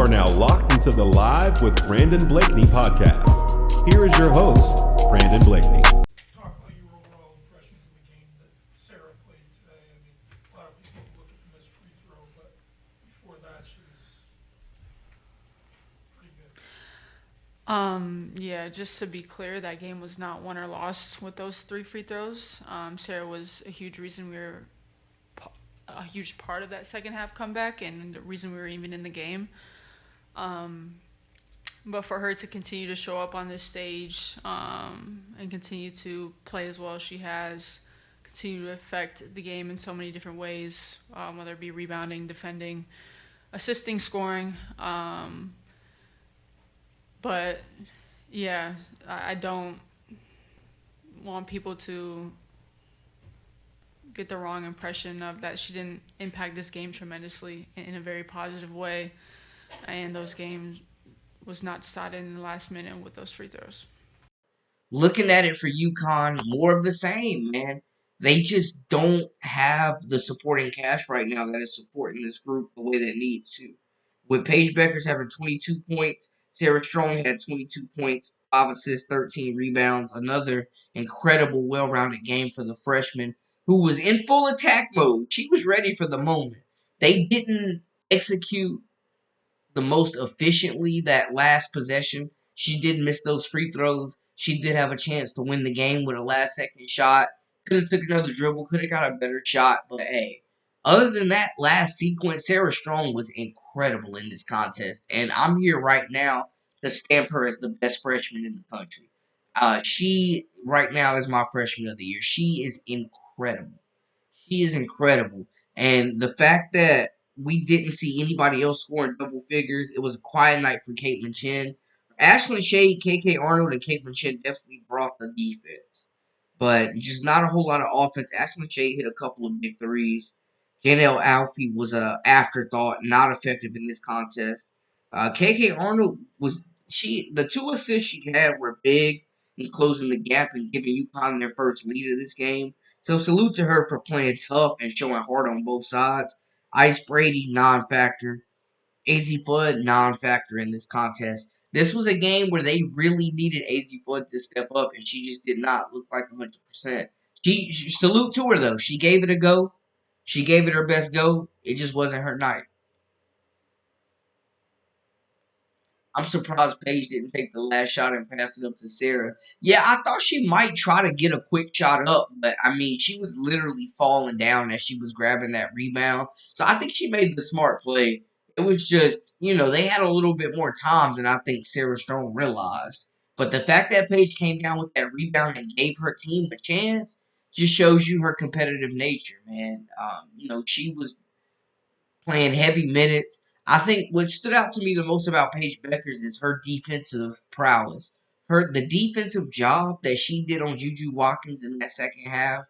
are now locked into the Live with Brandon Blakeney podcast. Here is your host, Brandon Blakeney. Talk about your overall impressions of the game that Sarah played today. I mean, a lot of people look at the missed free throw, but before that, she was pretty good. Yeah, just to be clear, that game was not won or lost with those 3 free throws. Sarah was a huge reason a huge part of that second half comeback and the reason we were even in the game. But for her to continue to show up on this stage and continue to play as well as she has, continue to affect the game in so many different ways, whether it be rebounding, defending, assisting, scoring. But yeah, I don't want people to get the wrong impression of that she didn't impact this game tremendously in a very positive way. And those games was not decided in the last minute with those free throws. Looking at it for UConn, more of the same, man. They just don't have the supporting cast right now that is supporting this group the way that it needs to. With Paige Bueckers having 22 points, Sarah Strong had 22 points, 5 assists, 13 rebounds. Another incredible, well-rounded game for the freshman who was in full attack mode. She was ready for the moment. They didn't execute the most efficiently that last possession. She did miss those free throws. She did have a chance to win the game with a last-second shot. Could have took another dribble. Could have got a better shot. But, hey, other than that last sequence, Sarah Strong was incredible in this contest. And I'm here right now to stamp her as the best freshman in the country. She, right now, is my freshman of the year. She is incredible. She is incredible. And the fact that we didn't see anybody else scoring double figures, it was a quiet night for Caitlin Chen. Ashlyn Shade, KK Arnold, and Caitlin Chen definitely brought the defense. But just not a whole lot of offense. Ashlyn Shade hit a couple of big threes. Janelle Alfie was an afterthought, not effective in this contest. KK Arnold the 2 assists she had were big in closing the gap and giving UConn their first lead of this game. So salute to her for playing tough and showing heart on both sides. Ice Brady, non-factor. AZ Fudd, non-factor in this contest. This was a game where they really needed AZ Fudd to step up, and she just did not look like 100%. Salute to her, though. She gave it a go. She gave it her best go. It just wasn't her night. I'm surprised Paige didn't take the last shot and pass it up to Sarah. Yeah, I thought she might try to get a quick shot up, but, I mean, she was literally falling down as she was grabbing that rebound. So I think she made the smart play. It was just, they had a little bit more time than I think Sarah Strong realized. But the fact that Paige came down with that rebound and gave her team a chance just shows you her competitive nature, man. She was playing heavy minutes. I think what stood out to me the most about Paige Bueckers is her defensive prowess. The defensive job that she did on Juju Watkins in that second half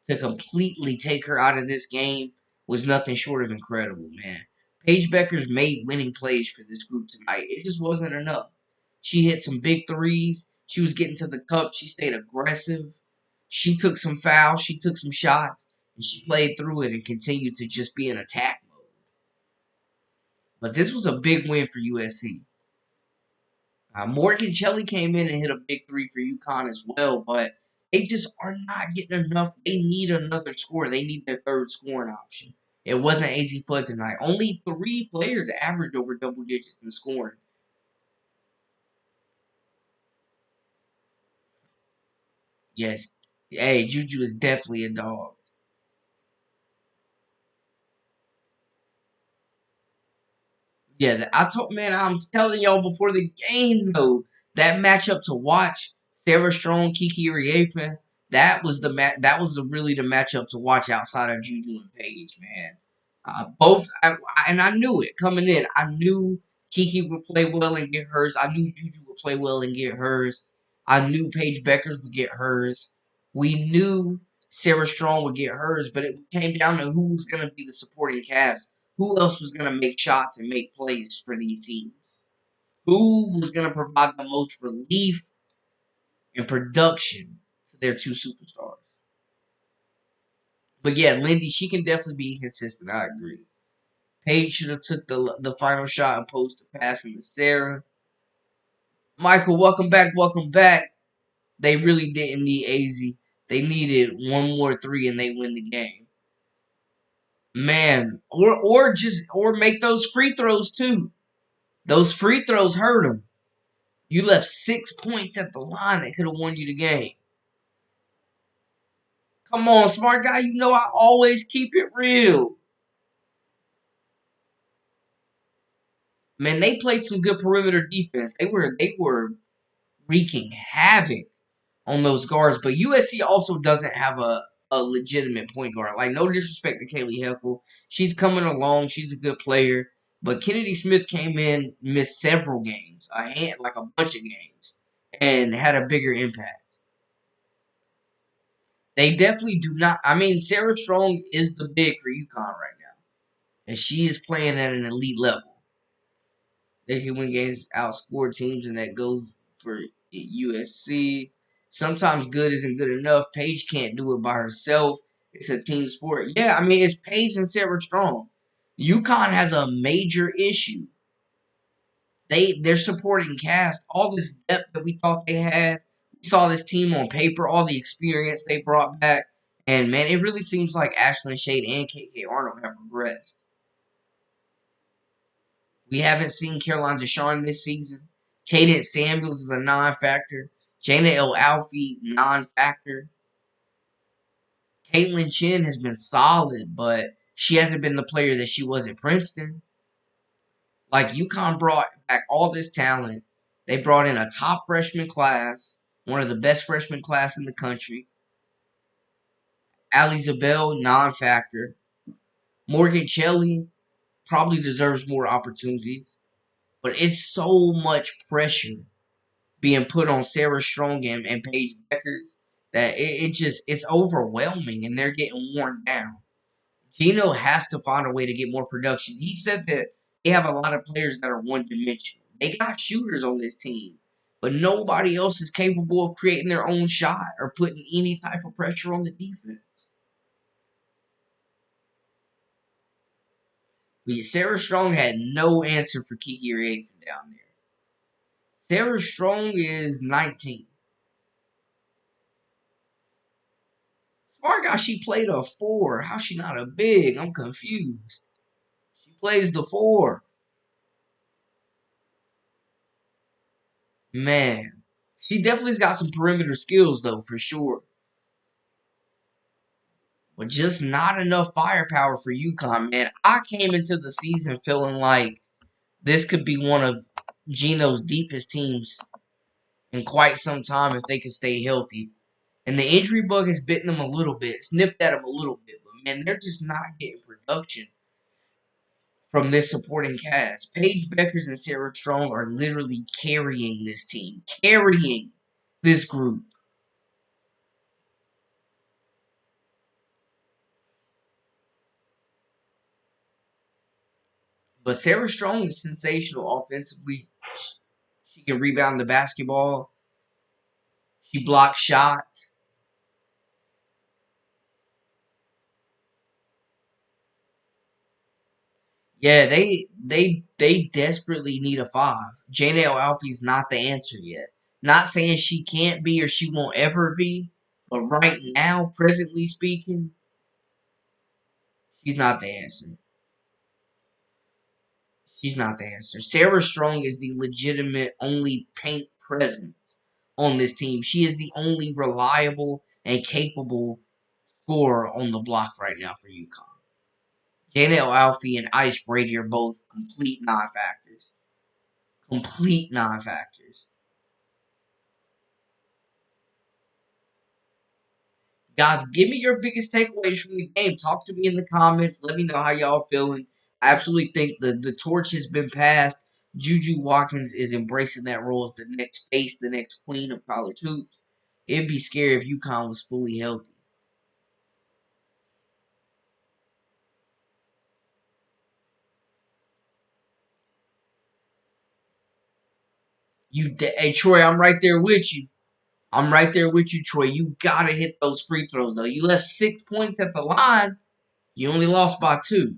to completely take her out of this game was nothing short of incredible, man. Paige Bueckers made winning plays for this group tonight. It just wasn't enough. She hit some big threes. She was getting to the cup. She stayed aggressive. She took some fouls. She took some shots. And she played through it and continued to just be in attack mode. But this was a big win for USC. Morgan Shelley came in and hit a big 3 for UConn as well, but they just are not getting enough. They need another score. They need their third scoring option. It wasn't AZ Fudd tonight. Only 3 players averaged over double digits in scoring. Yes. Hey, Juju is definitely a dog. Yeah, I'm telling y'all before the game, though, that matchup to watch, Sarah Strong, Kiki Riepman, that was really the matchup to watch outside of Juju and Paige, man. And I knew it coming in. I knew Kiki would play well and get hers. I knew Juju would play well and get hers. I knew Paige Bueckers would get hers. We knew Sarah Strong would get hers, but it came down to who was going to be the supporting cast. Who else was going to make shots and make plays for these teams? Who was going to provide the most relief and production to their 2 superstars? But yeah, Lindy, she can definitely be consistent. I agree. Paige should have took the final shot opposed to passing to Sarah. Michael, welcome back, welcome back. They really didn't need AZ. They needed one more three and they win the game. Man, or make those free throws too. Those free throws hurt them. You left 6 points at the line that could have won you the game. Come on, smart guy. You know I always keep it real. Man, they played some good perimeter defense. They were wreaking havoc on those guards. But USC also doesn't have a legitimate point guard. Like, no disrespect to Kaylee Hefel. She's coming along. She's a good player. But Kennedy Smith came in, missed several games, like a bunch of games, and had a bigger impact. They definitely do not. I mean, Sarah Strong is the big for UConn right now, and she is playing at an elite level. They can win games, outscore teams, and that goes for USC. Sometimes good isn't good enough. Paige can't do it by herself. It's a team sport. Yeah, I mean, it's Paige and Sarah Strong. UConn has a major issue. Their supporting cast, all this depth that we thought they had. We saw this team on paper, all the experience they brought back. And, man, it really seems like Ashlyn Shade and KK Arnold have regressed. We haven't seen Caroline Deshawn this season. Cadence Samuels is a non-factor. Jana El-Alfie, non-factor. Caitlin Chin has been solid, but she hasn't been the player that she was at Princeton. Like, UConn brought back all this talent. They brought in a top freshman class, one of the best freshman class in the country. Ali Zabel, non-factor. Morgan Shelley probably deserves more opportunities. But it's so much pressure being put on Sarah Strong and Paige Bueckers that it's overwhelming and they're getting worn down. Gino has to find a way to get more production. He said that they have a lot of players that are one-dimensional. They got shooters on this team, but nobody else is capable of creating their own shot or putting any type of pressure on the defense. But Sarah Strong had no answer for Kiki Raven down there. Sarah Strong is 19. Smart guy, she played a 4. How's she not a big? I'm confused. She plays the 4. Man. She definitely's got some perimeter skills, though, for sure. But just not enough firepower for UConn, man. I came into the season feeling like this could be one of Gino's deepest teams in quite some time if they could stay healthy. And the injury bug has bitten them a little bit, snipped at them a little bit. But, man, they're just not getting production from this supporting cast. Paige Bueckers and Sarah Strong are literally carrying this team. Carrying this group. But Sarah Strong is sensational offensively. She can rebound the basketball. She blocks shots. Yeah, they desperately need a 5. Jana Alfie's not the answer yet. Not saying she can't be or she won't ever be, but right now, presently speaking, she's not the answer. She's not the answer. Sarah Strong is the legitimate only paint presence on this team. She is the only reliable and capable scorer on the block right now for UConn. Jana Alfie and Ice Brady are both complete non-factors. Complete non-factors. Guys, give me your biggest takeaways from the game. Talk to me in the comments. Let me know how y'all feeling. I absolutely think the torch has been passed. Juju Watkins is embracing that role as the next face, the next queen of college hoops. It'd be scary if UConn was fully healthy. Hey, Troy, I'm right there with you. I'm right there with you, Troy. You gotta hit those free throws, though. You left 6 points at the line. You only lost by 2.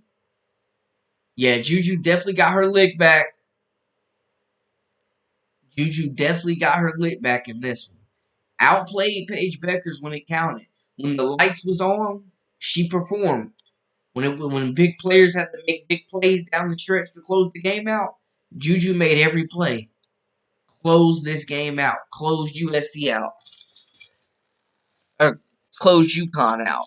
Yeah, Juju definitely got her lick back. Juju definitely got her lick back in this one. Outplayed Paige Bueckers when it counted. When the lights was on, she performed. When big players had to make big plays down the stretch to close the game out, Juju made every play. Closed this game out. Closed USC out. Or closed UConn out.